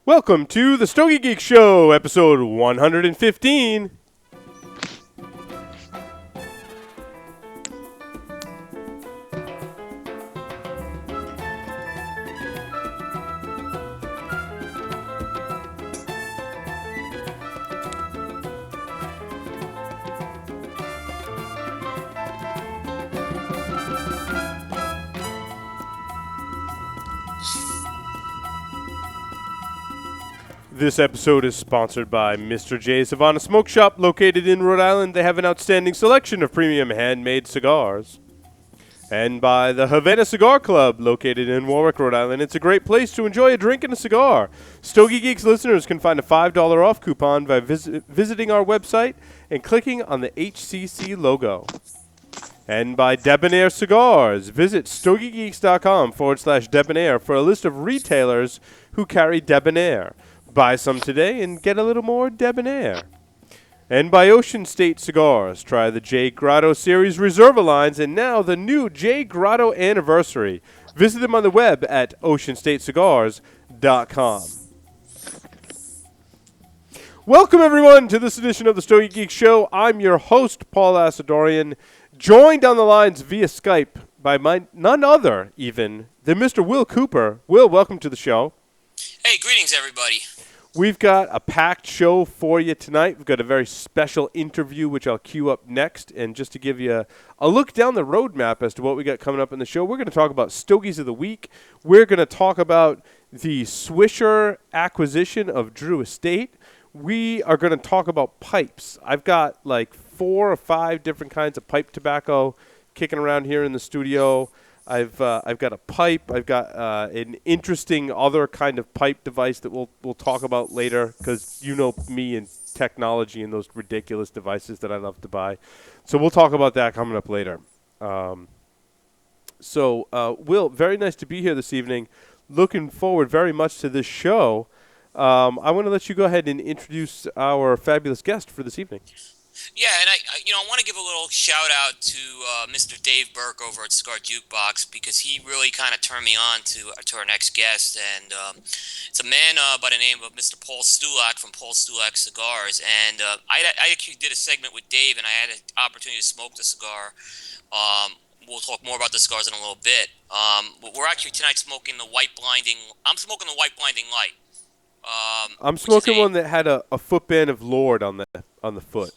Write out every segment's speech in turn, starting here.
Welcome to the Stogie Geek Show, episode 115. This episode is sponsored by Mr. J's Havana Smoke Shop, located in Rhode Island. They have an outstanding selection of premium handmade cigars. And by the Havana Cigar Club, located in Warwick, Rhode Island. It's a great place to enjoy a drink and a cigar. Stogie Geeks listeners can find a $5 off coupon by visiting our website and clicking on the HCC logo. And by Debonair Cigars. Visit stogiegeeks.com/debonair for a list of retailers who carry Debonair. Buy some today and get a little more debonair. And by Ocean State Cigars. Try the J. Grotto Series Reserva lines and now the new J. Grotto Anniversary. Visit them on the web at oceanstatecigars.com. Welcome, everyone, to this edition of the Stogie Geek Show. I'm your host, Paul Asadorian, joined on the lines via Skype by none other, even, than Mr. Will Cooper. Will, welcome to the show. Hey, greetings, everybody. We've got a packed show for you tonight. We've got a very special interview, which I'll queue up next. And just to give you a look down the roadmap as to what we got coming up in the show, we're going to talk about Stogies of the Week. We're going to talk about the Swisher acquisition of Drew Estate. We are going to talk about pipes. I've got like 4 or 5 different kinds of pipe tobacco kicking around here in the studio. I've got a pipe. I've got an interesting other kind of pipe device that we'll talk about later because you know me and technology and those ridiculous devices that I love to buy. So we'll talk about that coming up later. Will, very nice to be here this evening. Looking forward very much to this show. I want to let you go ahead and introduce our fabulous guest for this evening. Yeah, and I want to give a little shout out to Mr. Dave Burke over at Cigar Jukebox because he really kind of turned me on to our next guest, and it's a man by the name of Mr. Paul Stulac from Paul Stulac Cigars, and I actually did a segment with Dave, and I had an opportunity to smoke the cigar. We'll talk more about the cigars in a little bit. But we're actually tonight smoking the White Blinding. I'm smoking the White Blinding Light. I'm smoking one that had a footband of Lord on the foot.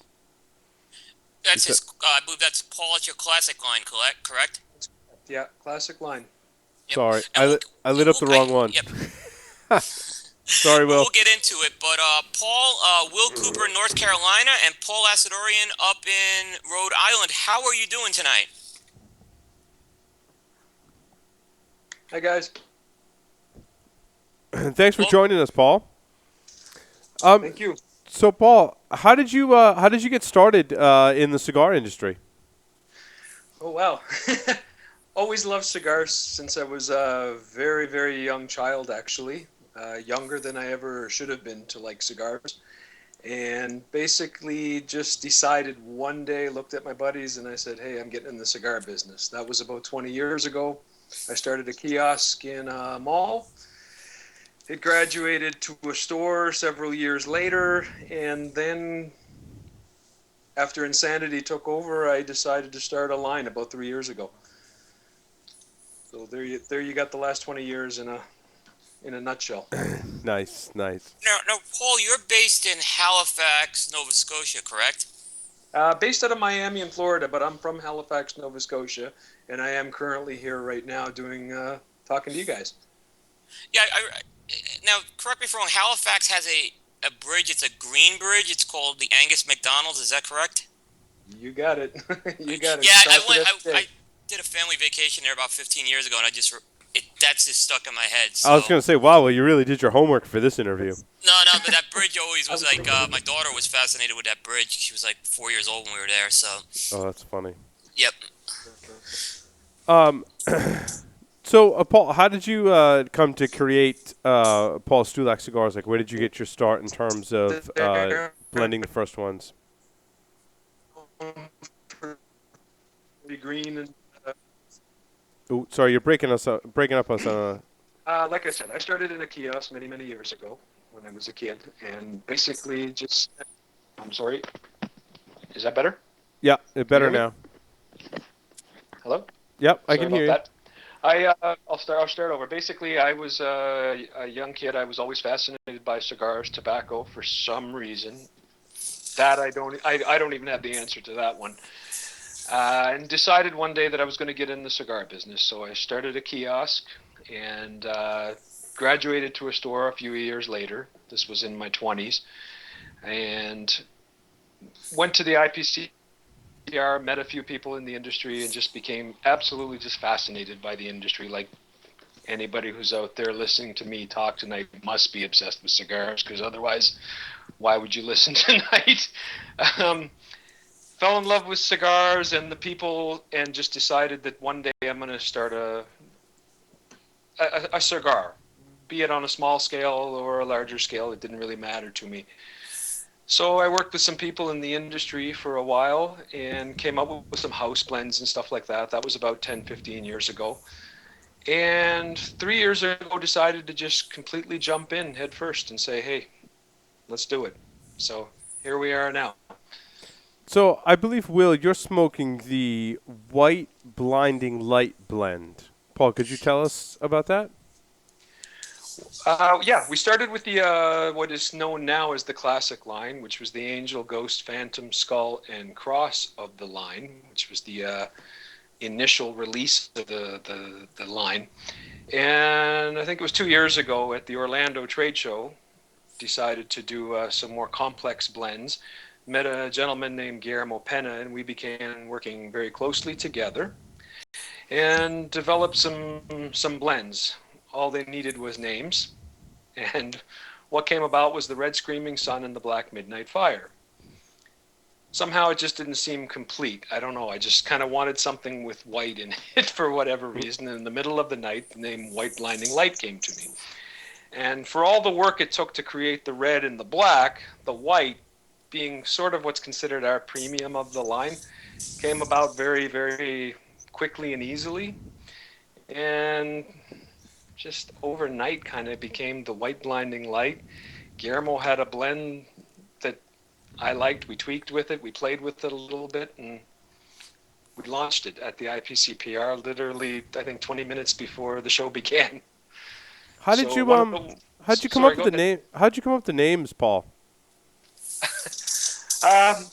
That's his, I believe that's Paul. It's your classic line, correct? Yeah, classic line. Yep. Sorry, I lit up the wrong one. Yep. Sorry, Will. We'll get into it, but Paul, Will Cooper in North Carolina, and Paul Asadorian up in Rhode Island. How are you doing tonight? Hi, guys. Thanks for joining us, Paul. Thank you. So, Paul, how did you get started in the cigar industry? Oh, wow. Always loved cigars since I was a very, very young child, actually. Younger than I ever should have been to like cigars. And basically just decided one day, looked at my buddies, and I said, hey, I'm getting in the cigar business. That was about 20 years ago. I started a kiosk in a mall. It graduated to a store several years later, and then after insanity took over, I decided to start a line about 3 years ago. So there you got the last 20 years in a nutshell. Nice. Now, Paul, you're based in Halifax, Nova Scotia, correct? Based out of Miami in Florida, but I'm from Halifax, Nova Scotia, and I am currently here right now talking to you guys. Yeah, now, correct me if I'm wrong, Halifax has a bridge. It's a green bridge. It's called the Angus McDonald's. Is that correct? You got it. You got it. Yeah, I did a family vacation there about 15 years ago, and that's just stuck in my head. So. I was going to say, wow, well, you really did your homework for this interview. No, but that bridge always was like, my daughter was fascinated with that bridge. She was like 4 years old when we were there, so. Oh, that's funny. Yep. So, Paul, how did you come to create Paul Stulac Cigars? Like, where did you get your start in terms of blending the first ones? Green and. Oh, sorry, you're breaking up us on Like I said, I started in a kiosk many, many years ago when I was a kid, and basically just. I'm sorry. Is that better? Yeah, Can you better hear me? now. Hello. Yep, I Sorry can about hear you. that. I'll start over. Basically, I was a young kid. I was always fascinated by cigars, tobacco, for some reason. That I don't even have the answer to that one. And decided one day that I was going to get in the cigar business. So I started a kiosk and graduated to a store a few years later. This was in my 20s, and went to the IPCR, met a few people in the industry, and just became absolutely just fascinated by the industry. Like anybody who's out there listening to me talk tonight must be obsessed with cigars, because otherwise, why would you listen tonight? um, Fell in love with cigars and the people, and just decided that one day I'm going to start a cigar, be it on a small scale or a larger scale. It didn't really matter to me. So I worked with some people in the industry for a while and came up with some house blends and stuff like that. That was about 10, 15 years ago. And 3 years ago, decided to just completely jump in head first and say, hey, let's do it. So here we are now. So I believe, Will, you're smoking the white blinding light blend. Paul, could you tell us about that? Yeah, we started with the what is known now as the classic line, which was the Angel, Ghost, Phantom, Skull, and Cross of the line, which was the initial release of the line. And I think it was 2 years ago at the Orlando trade show, decided to do some more complex blends. Met a gentleman named Guillermo Pena, and we began working very closely together and developed some blends. All they needed was names, and what came about was the Red Screaming Sun and the Black Midnight Fire. Somehow it just didn't seem complete. I don't know. I just kind of wanted something with white in it for whatever reason. In the middle of the night, the name White Blinding Light came to me. And for all the work it took to create the red and the black, the white, being sort of what's considered our premium of the line, came about very, very quickly and easily. And just overnight kind of became the White Blinding Light. Guillermo had a blend that I liked. We tweaked with it. We played with it a little bit, and we launched it at the IPCPR literally, I think, 20 minutes before the show began. How did So you one of the how'd you come sorry, up with go the ahead. name? How'd you come up with the names, Paul? Um,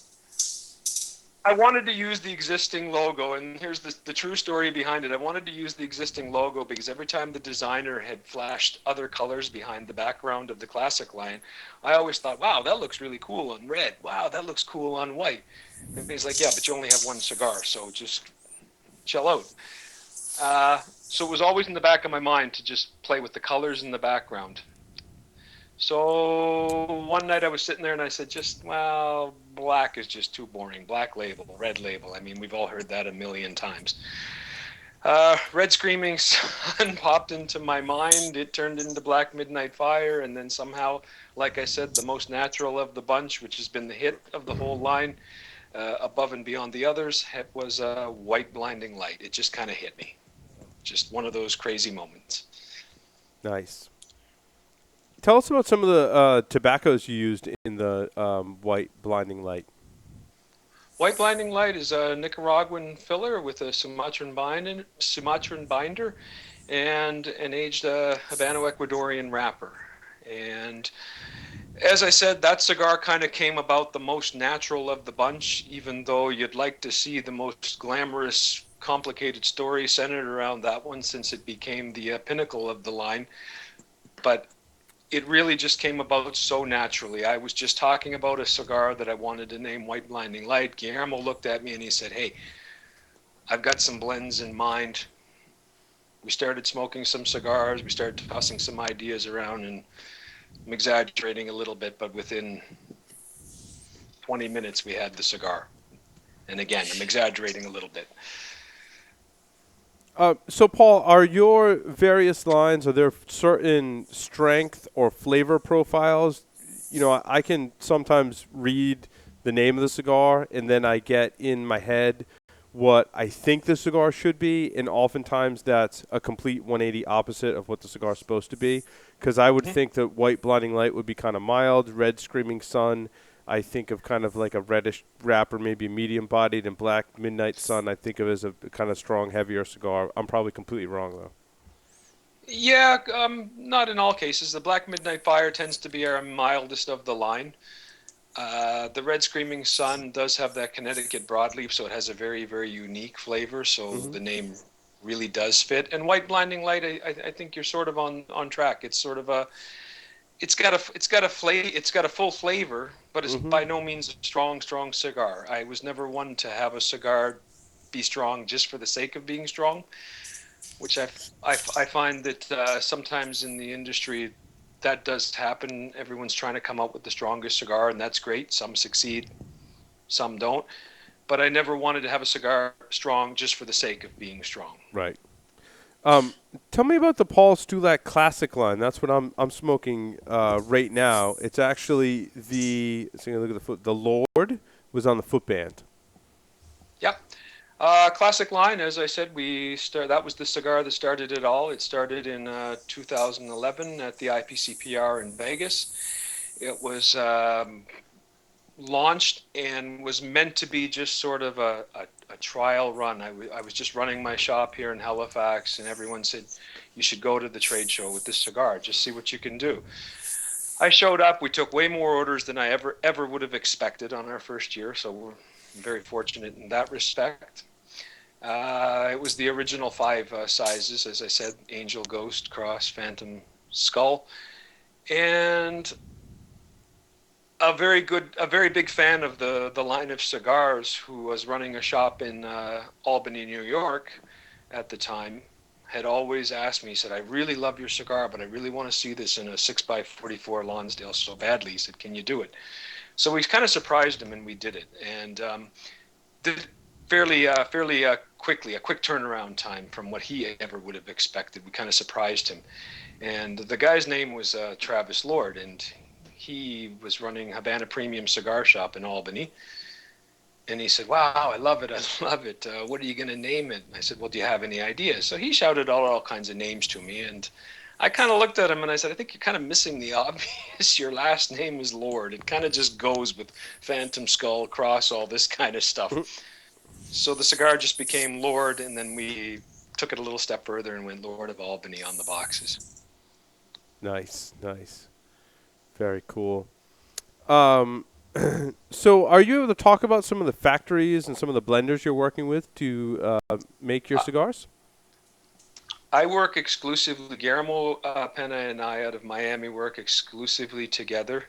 I wanted to use the existing logo, and here's the true story behind it. I wanted to use the existing logo because every time the designer had flashed other colors behind the background of the classic line, I always thought, wow, that looks really cool on red. Wow, that looks cool on white. And he's like, yeah, but you only have one cigar, so just chill out. So it was always in the back of my mind to just play with the colors in the background. So one night I was sitting there and I said, well, black is just too boring. Black label, red label. I mean, we've all heard that a million times. Red Screaming Sun popped into my mind. It turned into Black Midnight Fire. And then somehow, like I said, the most natural of the bunch, which has been the hit of the whole line, above and beyond the others, was White Blinding Light. It just kind of hit me. Just one of those crazy moments. Nice. Tell us about some of the tobaccos you used in the white blinding light. White Blinding Light is a Nicaraguan filler with a Sumatran binder and an aged Habano Ecuadorian wrapper. And as I said, that cigar kind of came about the most natural of the bunch, even though you'd like to see the most glamorous, complicated story centered around that one since it became the pinnacle of the line. But it really just came about so naturally. I was just talking about a cigar that I wanted to name White Blinding Light. Guillermo looked at me and he said, hey, I've got some blends in mind. We started smoking some cigars. We started tossing some ideas around, and I'm exaggerating a little bit, but within 20 minutes we had the cigar. And again, I'm exaggerating a little bit. So, Paul, are your various lines, are there certain strength or flavor profiles? You know, I can sometimes read the name of the cigar, and then I get in my head what I think the cigar should be, and oftentimes that's a complete 180 opposite of what the cigar is supposed to be. Because I would Mhm. think that white blinding light would be kind of mild, red screaming sun. I think of kind of like a reddish wrapper, maybe medium bodied, and black midnight sun. I think of as a kind of strong, heavier cigar. I'm probably completely wrong though. Yeah, not in all cases. The Black Midnight Fire tends to be our mildest of the line. The Red Screaming Sun does have that Connecticut broadleaf, so it has a very, very unique flavor. So Hmm. the name really does fit. And White Blinding Light, I think you're sort of on track. It's sort of a, it's got a full flavor, but it's Hmm. by no means a strong cigar. I was never one to have a cigar be strong just for the sake of being strong, which I find that sometimes in the industry that does happen. Everyone's trying to come up with the strongest cigar, and that's great. Some succeed, some don't. But I never wanted to have a cigar strong just for the sake of being strong. Right. Um, Tell me about the Paul Stulac Classic line. That's what I'm smoking right now. It's actually the. So you look at the foot. The Lord was on the footband. Yep. Classic line, as I said, that was the cigar that started it all. It started in 2011 at the IPCPR in Vegas. It was launched and was meant to be just sort of a trial run. I was just running my shop here in Halifax, and everyone said, you should go to the trade show with this cigar, just see what you can do. I showed up. We took way more orders than I ever would have expected on our first year, so we're very fortunate in that respect. It was the original five sizes, as I said: Angel, Ghost, Cross, Phantom, Skull, and a very big fan of the line of cigars, who was running a shop in Albany, New York, at the time, had always asked me. He said, "I really love your cigar, but I really want to see this in a 6x44 Lonsdale so badly." He said, "Can you do it?" So we kind of surprised him, and we did it, and did it fairly quickly, a quick turnaround time from what he ever would have expected. We kind of surprised him, and the guy's name was Travis Lord, and he was running Havana Premium Cigar Shop in Albany. And he said, "Wow, I love it. I love it. What are you going to name it?" And I said, "Well, do you have any ideas?" So he shouted all kinds of names to me. And I kind of looked at him and I said, "I think you're kind of missing the obvious. Your last name is Lord. It kind of just goes with Phantom, Skull, Cross, all this kind of stuff." So the cigar just became Lord. And then we took it a little step further and went Lord of Albany on the boxes. Nice, nice, very cool. Um, so are you able to talk about some of the factories and some of the blenders you're working with to make your Uh, cigars? I work exclusively, Guillermo Pena and I out of Miami work exclusively together.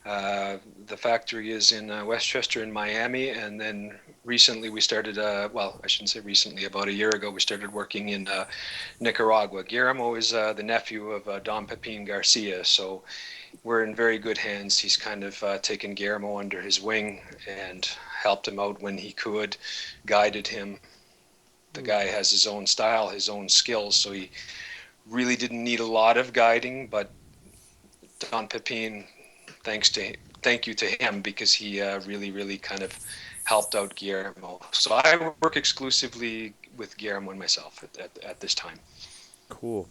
Uh, the factory is in Westchester in Miami, and then recently we started, well, I shouldn't say recently, about a year ago, we started working in Nicaragua. Guillermo is the nephew of Don Pepin Garcia, so we're in very good hands. He's kind of taken Guillermo under his wing and helped him out when he could, guided him. The Mm. guy has his own style, his own skills, so he really didn't need a lot of guiding, but Don Pepin, thank you to him, because he really kind of helped out Guillermo. So I work exclusively with Guillermo and myself at this time. Cool.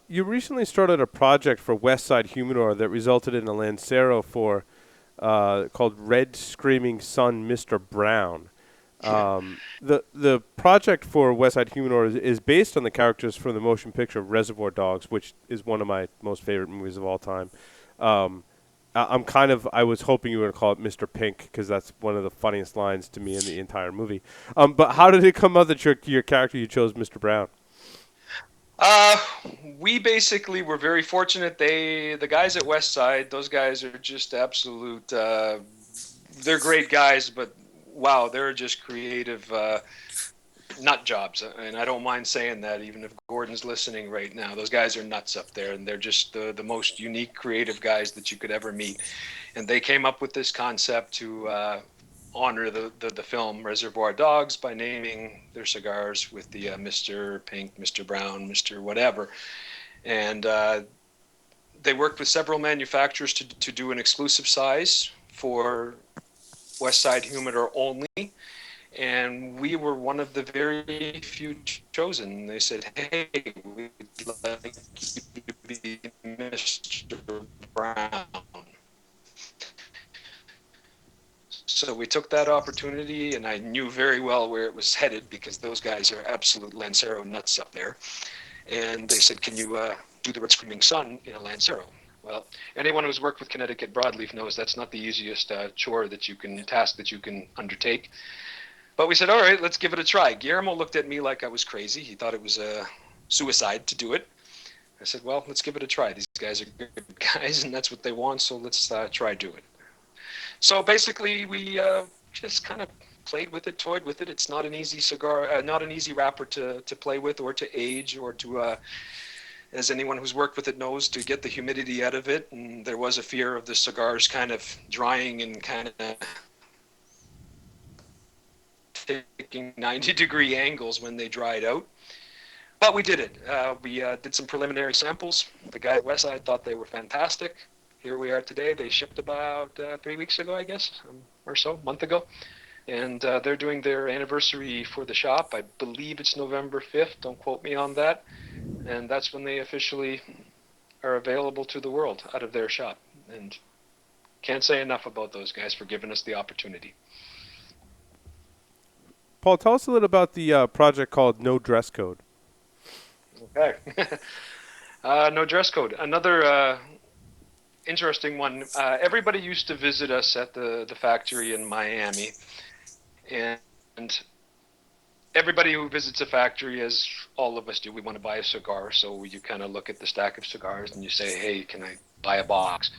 You recently started a project for West Side Humidor that resulted in a Lancero for called Red Screaming Sun, Mr. Brown. The project for West Side Humidor is based on the characters from the motion picture Reservoir Dogs, which is one of my most favorite movies of all time. Um, I was hoping you were going to call it Mr. Pink because that's one of the funniest lines to me in the entire movie. But how did it come out that your character you chose Mr. Brown? Uh, we basically were very fortunate. The guys at West Side, those guys are just absolute. They're great guys, but wow, they're just creative nut jobs. And I don't mind saying that, even if Gordon's listening right now. Those guys are nuts up there, and they're just the most unique, creative guys that you could ever meet. And they came up with this concept to honor the film Reservoir Dogs by naming their cigars with the Mr. Pink, Mr. Brown, Mr. Whatever. And they worked with several manufacturers to do an exclusive size for West Side Humidor only. And we were one of the very few chosen. They said, "Hey, we'd like you to be Mr. Brown." So we took that opportunity, and I knew very well where it was headed because those guys are absolute Lancero nuts up there. And they said, "Can you do the Red Screaming Sun in a Lancero?" Well, anyone who's worked with Connecticut broadleaf knows that's not the easiest task that you can undertake. But we said, all right, let's give it a try. Guillermo looked at me like I was crazy. He thought it was a suicide to do it. I said, well, let's give it a try. These guys are good guys, and that's what they want, so let's try do it. So basically, we just kind of played with it, toyed with it. It's not an easy cigar, not an easy wrapper to play with or to age or to, as anyone who's worked with it knows, to get the humidity out of it. And there was a fear of the cigars kind of drying and kind of taking 90-degree angles when they dried out. But we did it. We did some preliminary samples. The guy at Westside thought they were fantastic. Here we are today. They shipped about 3 weeks ago, I guess, or so, a month ago. And they're doing their anniversary for the shop. I believe it's November 5th. Don't quote me on that. And that's when they officially are available to the world out of their shop. And can't say enough about those guys for giving us the opportunity. Paul, tell us a little about the project called No Dress Code. Okay. No dress code. Another interesting one. Everybody used to visit us at the factory in Miami. And everybody who visits a factory, as all of us do, we want to buy a cigar. So you kind of look at the stack of cigars and you say, hey, can I buy a box?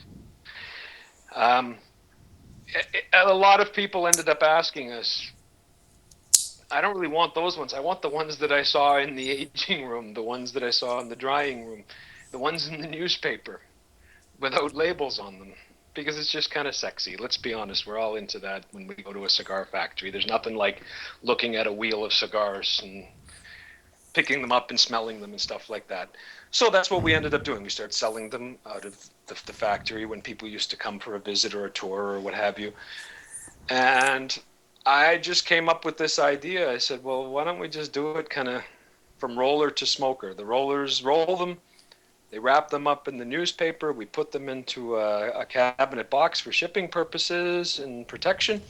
A lot of people ended up asking us, I don't really want those ones. I want the ones that I saw in the aging room, the ones that I saw in the drying room, the ones in the newspaper without labels on them, because it's just kind of sexy. Let's be honest, we're all into that when we go to a cigar factory. There's nothing like looking at a wheel of cigars and picking them up and smelling them and stuff like that. So that's what we ended up doing. We started selling them out of the factory when people used to come for a visit or a tour or what have you. And I just came up with this idea. I said, well, why don't we just do it kind of from roller to smoker? The rollers roll them, they wrap them up in the newspaper, we put them into a cabinet box for shipping purposes and protection.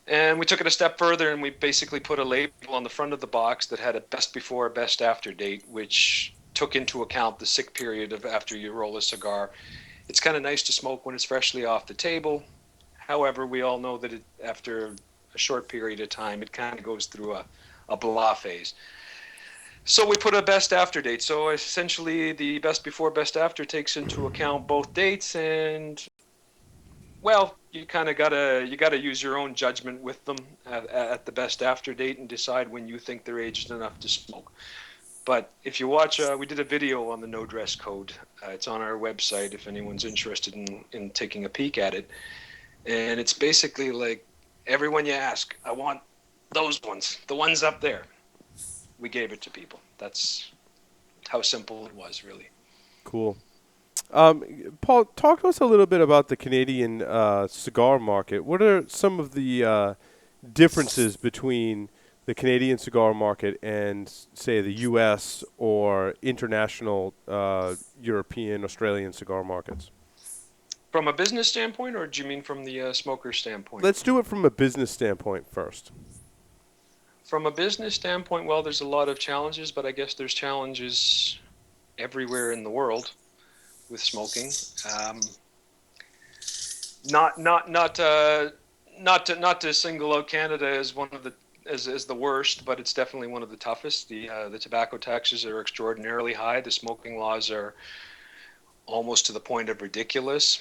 And we took it a step further, and we basically put a label on the front of the box that had a best before, best after date, which took into account the sick period of after you roll a cigar. It's kind of nice to smoke when it's freshly off the table. However, we all know that after a short period of time, it kind of goes through a blah phase. So we put a best after date. So essentially, the best before, best after takes into account both dates, and well, you kind of gotta use your own judgment with them at the best after date and decide when you think they're aged enough to smoke. But if you watch, we did a video on the no dress code. It's on our website if anyone's interested in taking a peek at it. And it's basically like everyone you ask, I want those ones, the ones up there. We gave it to people. That's how simple it was, really. Cool. Paul, talk to us a little bit about the Canadian cigar market. What are some of the differences between the Canadian cigar market and, say, the U.S. or international European, Australian cigar markets? From a business standpoint, or do you mean from the smoker standpoint? Let's do it from a business standpoint first. From a business standpoint, well, there's a lot of challenges, but I guess there's challenges everywhere in the world with smoking. Not to single out Canada as one of the as the worst, but it's definitely one of the toughest. The tobacco taxes are extraordinarily high. The smoking laws are almost to the point of ridiculous.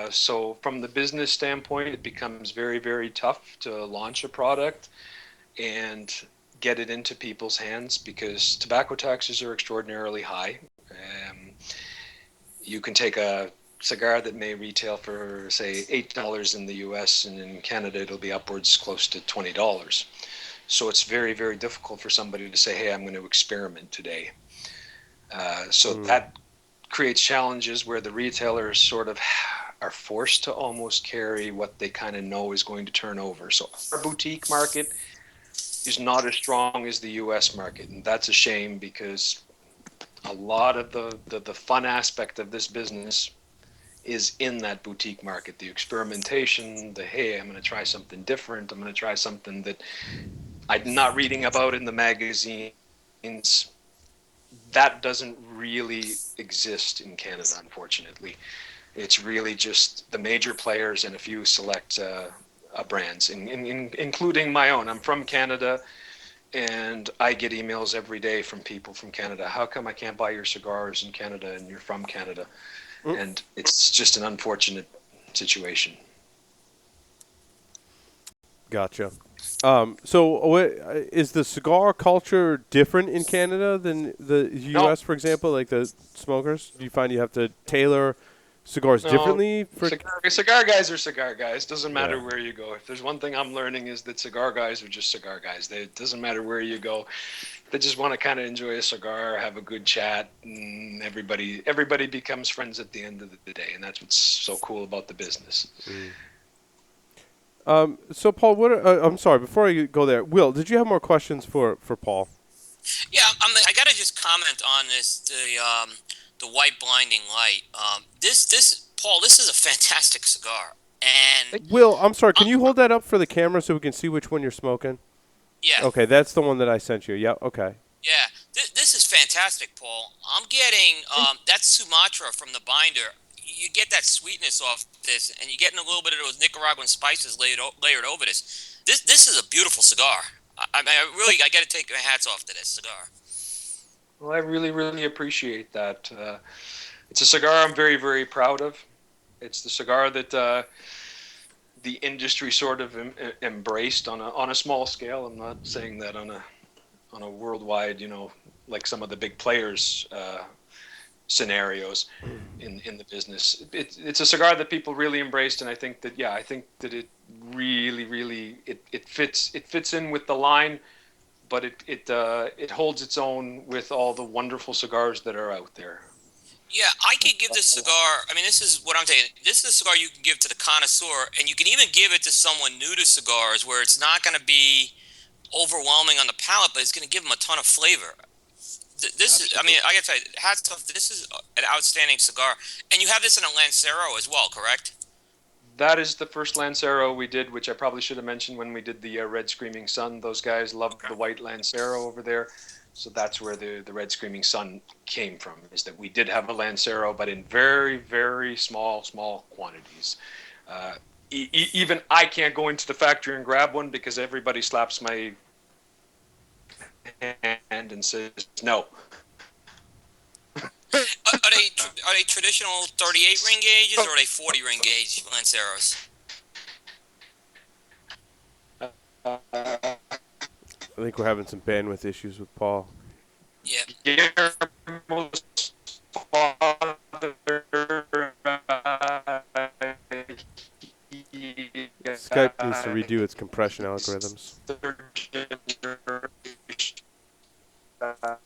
So from the business standpoint, it becomes very, very tough to launch a product and get it into people's hands because tobacco taxes are extraordinarily high. You can take a cigar that may retail for, say, $8 in the US, and in Canada it'll be upwards close to $20. So it's very, very difficult for somebody to say, hey, I'm going to experiment today. That creates challenges where the retailers sort of are forced to almost carry what they kind of know is going to turn over. So our boutique market is not as strong as the U.S. market, and that's a shame because a lot of the fun aspect of this business is in that boutique market. The experimentation, the hey, I'm going to try something different. I'm going to try something that I'm not reading about in the magazines. That doesn't really exist in Canada, unfortunately. It's really just the major players and a few select brands, including my own. I'm from Canada, and I get emails every day from people from Canada. How come I can't buy your cigars in Canada and you're from Canada? And it's just an unfortunate situation. Gotcha. So what, is the cigar culture different in Canada than the No, U.S., for example, like the smokers? Do you find you have to tailor cigars no. differently for? Cigar guys are cigar guys. Doesn't matter Yeah. where you go. If there's one thing I'm learning is that cigar guys are just cigar guys. It doesn't matter where you go. They just want to kind of enjoy a cigar, have a good chat, and everybody becomes friends at the end of the day, and that's what's so cool about the business. So Paul, I'm sorry. Before I go there, Will, did you have more questions for Paul? Yeah, I gotta just comment on this the white blinding light. This Paul, this is a fantastic cigar, and Will, I'm sorry. Can um, you hold that up for the camera so we can see which one you're smoking? yeah, Okay, that's the one that I sent you. Yeah. Okay. yeah, this is fantastic, Paul. I'm getting that Sumatra from the binder. You get that sweetness off this, and you're getting a little bit of those Nicaraguan spices layered over this. This is a beautiful cigar. I got to take my hats off to this cigar. Well, I really, really appreciate that. It's a cigar I'm very, very proud of. It's the cigar that the industry sort of embraced on a small scale. I'm not saying that on a worldwide, like some of the big players scenarios in the business. It's a cigar that people really embraced, and I think that it really, really it fits in with the line, but it holds its own with all the wonderful cigars that are out there. Yeah, I could give this cigar. I mean, this is what I'm saying. This is a cigar you can give to the connoisseur, and you can even give it to someone new to cigars, where it's not going to be overwhelming on the palate, but it's going to give them a ton of flavor. This is, I mean, I got to tell you, hats off. This is an outstanding cigar, and you have this in a Lancero as well, correct? That is the first Lancero we did, which I probably should have mentioned when we did the Red Screaming Sun. Those guys loved the white Lancero over there. So that's where the Red Screaming Sun came from, is that we did have a Lancero, but in very, very small quantities. Even I can't go into the factory and grab one because everybody slaps my hand and says no. Are they traditional 38 ring gauges, or are they 40 ring gauge Lanceros? I think we're having some bandwidth issues with Paul. Yeah. Guillermo's father, Skype needs to redo its compression algorithms.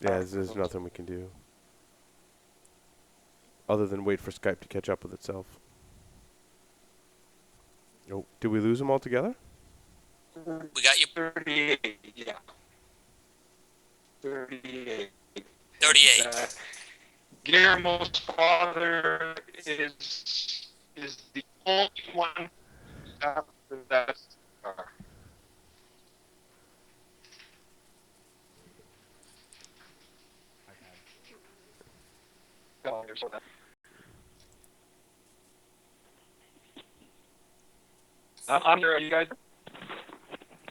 Yeah, there's nothing we can do other than wait for Skype to catch up with itself. Oh, did we lose them altogether? We got you. 38, yeah. 38. 38. Guillermo's father is the only one after that star. I'm here. Are you guys?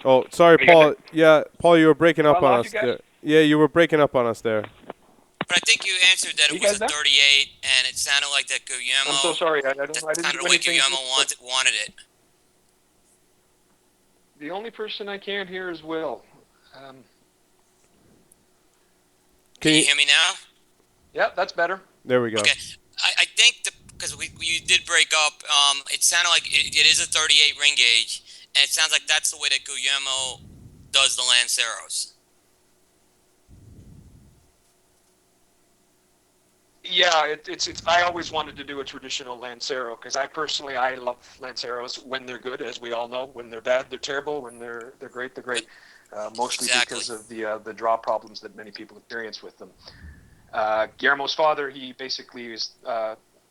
Oh, sorry, Are you guys Paul. Yeah, Paul, you were breaking up I on lost us you guys? there. Yeah, you were breaking up on us there. But I think you answered that You it was guys a there? 38, and it sounded like that Guillermo. I'm so sorry. I That's didn't kind do of the way anything. Guillermo wanted it. The only person I can't hear is Will. Can you hear me now? Yeah, that's better. There we go. Okay. I think because you did break up, it sounded like it is a 38 ring gauge, and it sounds like that's the way that Guillermo does the Lanceros. Yeah, it's. I always wanted to do a traditional Lancero because I love Lanceros when they're good, as we all know. When they're bad, they're terrible. When they're great, they're great. Mostly Exactly. because of the draw problems that many people experience with them. Guillermo's father, he basically is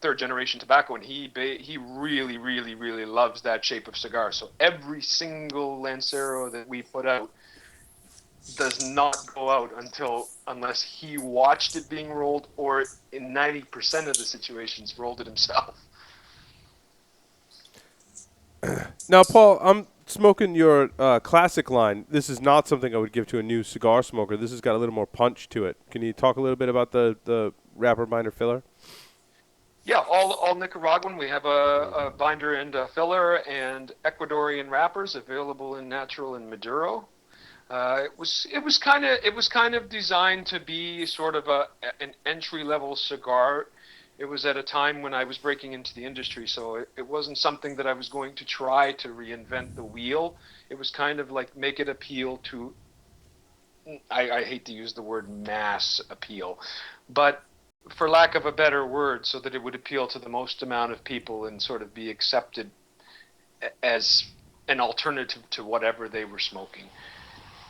third generation tobacco, and he really, really, really loves that shape of cigar. So every single Lancero that we put out does not go out unless he watched it being rolled, or in 90% of the situations rolled it himself. Now, Paul, I'm smoking your classic line. This is not something I would give to a new cigar smoker. This has got a little more punch to it. Can you talk a little bit about the wrapper binder filler? Yeah, all Nicaraguan. We have a binder and a filler and Ecuadorian wrappers available in natural and Maduro. It was kind of designed to be sort of an entry level cigar. It was at a time when I was breaking into the industry, so it wasn't something that I was going to try to reinvent the wheel. It was kind of like make it appeal to. I hate to use the word mass appeal, but for lack of a better word, so that it would appeal to the most amount of people and sort of be accepted as an alternative to whatever they were smoking.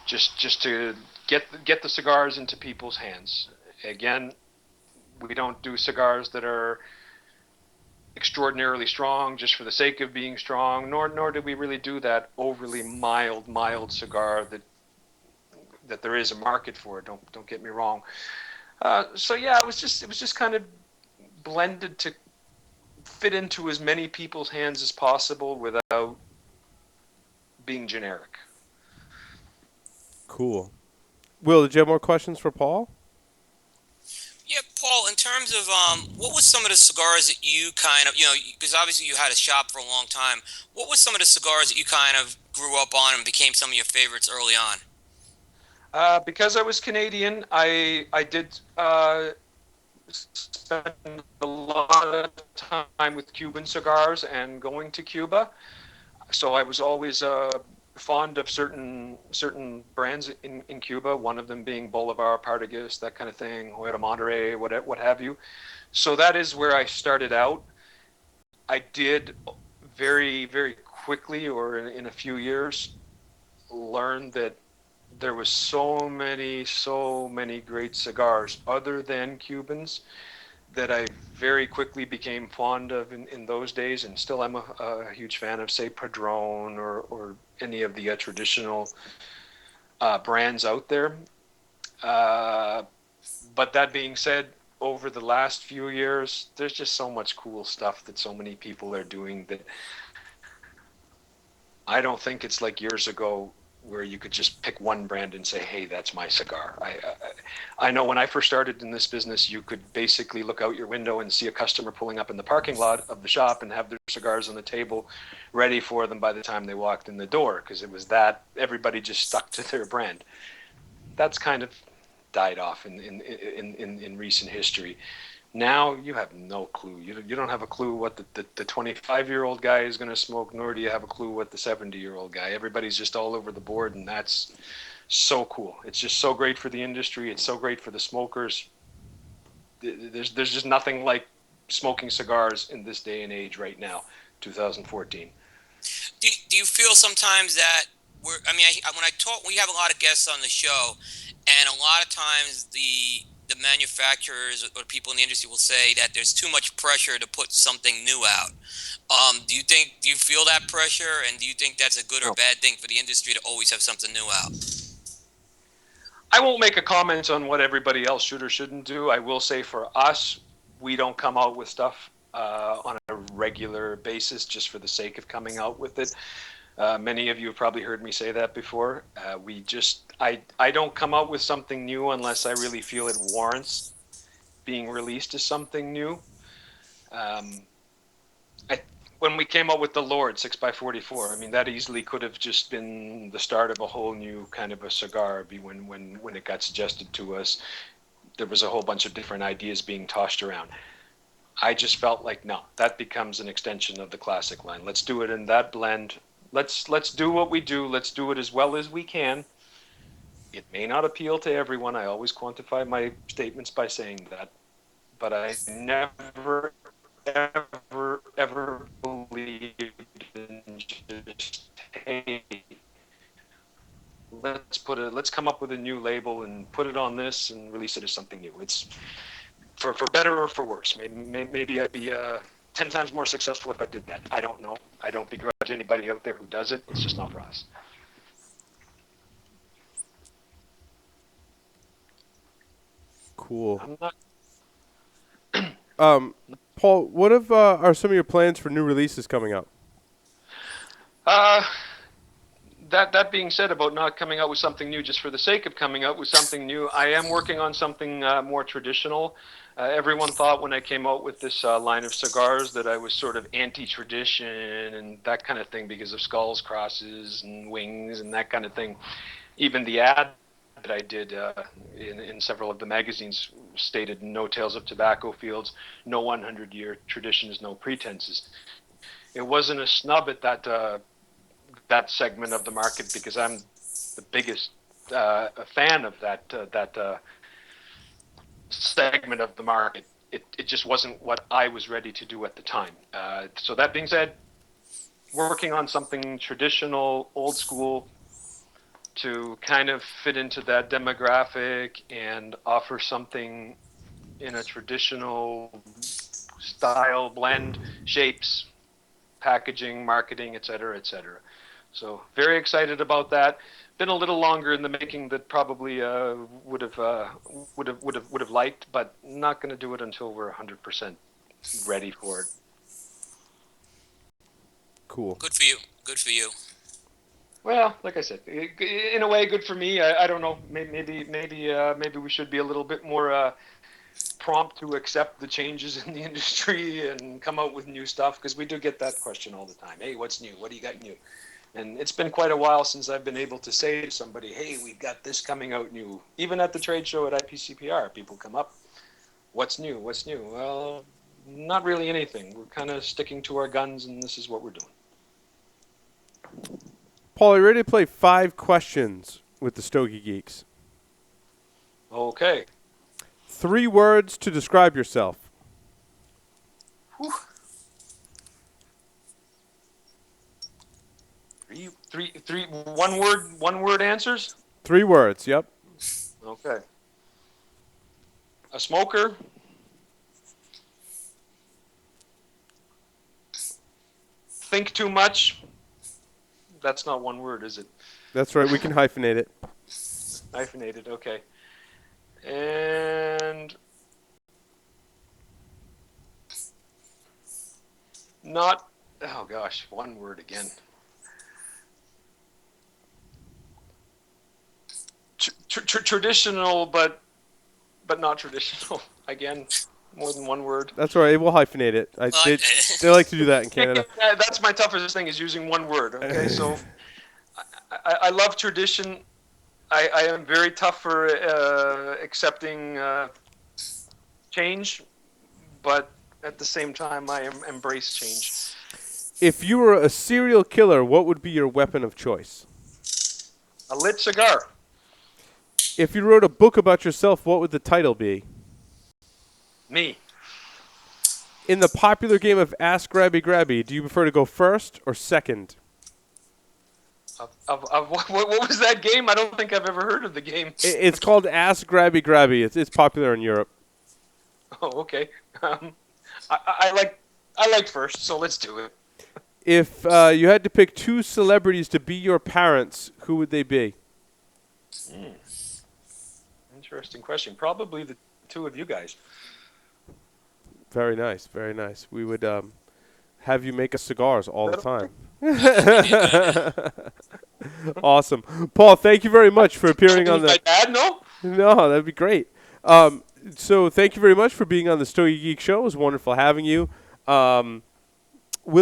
Just to get the cigars into people's hands. Again, we don't do cigars that are extraordinarily strong just for the sake of being strong, nor do we really do that overly mild cigar that there is a market for. Don't get me wrong. So yeah, it was just kind of blended to fit into as many people's hands as possible without being generic. Cool. Will, did you have more questions for Paul? Yeah, Paul. In terms of what was some of the cigars that you kind of, because obviously you had a shop for a long time. What was some of the cigars that you kind of grew up on and became some of your favorites early on? Because I was Canadian, I did spend a lot of time with Cuban cigars and going to Cuba. So I was always fond of certain brands in Cuba. One of them being Bolivar, Partagas, that kind of thing, Huera Monterey, what have you. So that is where I started out. I did very quickly, or in a few years, learn that there was so many great cigars other than Cubans that I very quickly became fond of in those days, and still I'm a huge fan of, say, Padron or any of the traditional brands out there. Uh, but that being said, over the last few years, there's just so much cool stuff that so many people are doing that I don't think it's like years ago where you could just pick one brand and say, "Hey, that's my cigar." I know when I first started in this business, you could basically look out your window and see a customer pulling up in the parking lot of the shop and have their cigars on the table, ready for them by the time they walked in the door, because it was that everybody just stuck to their brand. That's kind of died off in recent history. Now you have no clue. You don't have a clue what the 25-year-old guy is going to smoke, nor do you have a clue what the 70-year-old guy. Everybody's just all over the board, and that's so cool. It's just so great for the industry. It's so great for the smokers. There's just nothing like smoking cigars in this day and age right now, 2014. Do you feel sometimes that when I talk, we have a lot of guests on the show, and a lot of times the manufacturers or people in the industry will say that there's too much pressure to put something new out. Do you feel that pressure, and do you think that's a good or No. bad thing for the industry to always have something new out? I won't make a comment on what everybody else should or shouldn't do. I will say for us, we don't come out with stuff on a regular basis just for the sake of coming out with it. Many of you have probably heard me say that before. I don't come out with something new unless I really feel it warrants being released as something new. Um, I, when we came out with the Lord 6x44, I mean that easily could have just been the start of a whole new kind of a cigar. When it got suggested to us, there was a whole bunch of different ideas being tossed around. I just felt like no, that becomes an extension of the classic line. Let's do it in that blend. Let's do what we do. Let's do it as well as we can. It may not appeal to everyone. I always quantify my statements by saying that, but I never, ever believed in just, hey, let's come up with a new label and put it on this and release it as something new. It's for better or for worse. Maybe I'd be 10 times more successful if I did that. I don't know. I don't begrudge anybody out there who does it. It's just not for us. Cool. I'm not. Paul, what are some of your plans for new releases coming up? Uh, that being said, about not coming out with something new just for the sake of coming out with something new, I am working on something more traditional. Everyone thought when I came out with this line of cigars that I was sort of anti-tradition and that kind of thing because of skulls, crosses, and wings and that kind of thing. Even the ad that I did in several of the magazines stated no tales of tobacco fields, no 100-year traditions, no pretenses. It wasn't a snub at that segment of the market because I'm the biggest fan of that segment of the market. It just wasn't what I was ready to do at the time. So that being said, we're working on something traditional, old school, to kind of fit into that demographic and offer something in a traditional style, blend, shapes, packaging, marketing, et cetera, et cetera. So very excited about that. Been a little longer in the making that probably would have liked, but not going to do it until we're 100% ready for it. Cool. Good for you. Good for you. Well, like I said, in a way, good for me. I don't know. Maybe we should be a little bit more prompt to accept the changes in the industry and come out with new stuff, because we do get that question all the time. Hey, what's new? What do you got new? And it's been quite a while since I've been able to say to somebody, hey, we've got this coming out new. Even at the trade show at IPCPR, people come up, what's new? What's new? Well, not really anything. We're kind of sticking to our guns, and this is what we're doing. Paul, are you ready to play 5 questions with the Stogie Geeks? Okay. 3 words to describe yourself. Whew. One word answers? 3 words, yep. Okay. A smoker. Think too much. That's not one word, is it? That's right. We can hyphenate it. Hyphenated, okay. And not, oh gosh, one word again. Traditional, but not traditional. Again, more than one word. That's right. We'll hyphenate it. They like to do that in Canada. That's my toughest thing, is using one word. Okay, so I love tradition. I am very tough for accepting change, but at the same time, I embrace change. If you were a serial killer, what would be your weapon of choice? A lit cigar. If you wrote a book about yourself, what would the title be? Me. In the popular game of Ask Grabby Grabby, do you prefer to go first or second? Of what was that game? I don't think I've ever heard of the game. It's called Ask Grabby Grabby. It's popular in Europe. Oh, okay. I like first, so let's do it. If you had to pick 2 celebrities to be your parents, who would they be? Interesting question. Probably the 2 of you guys. Very nice, very nice. We would have you make us cigars all the time. Awesome. Paul, thank you very much for appearing on the... My dad, no? No, that'd be great. So thank you very much for being on the Stogie Geek Show. It was wonderful having you. Will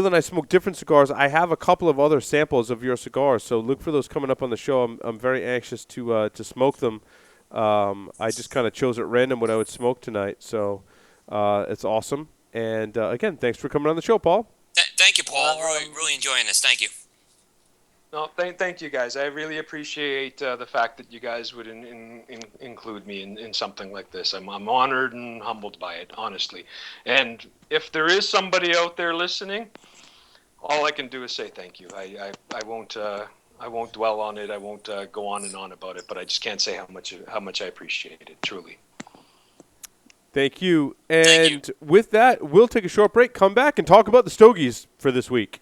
and I smoke different cigars. I have a couple of other samples of your cigars, so look for those coming up on the show. I'm very anxious to smoke them. I just kind of chose at random what I would smoke tonight, so it's awesome. And again, thanks for coming on the show, Paul. Thank you, Paul. Really enjoying this. Thank you. No, thank you guys. I really appreciate the fact that you guys would include me in something like this. I'm honored and humbled by it, honestly. And if there is somebody out there listening, all I can do is say thank you. I won't dwell on it. I won't go on and on about it. But I just can't say how much I appreciate it. Truly. Thank you. Thank you. And with that, we'll take a short break, come back, and talk about the Stogies for this week.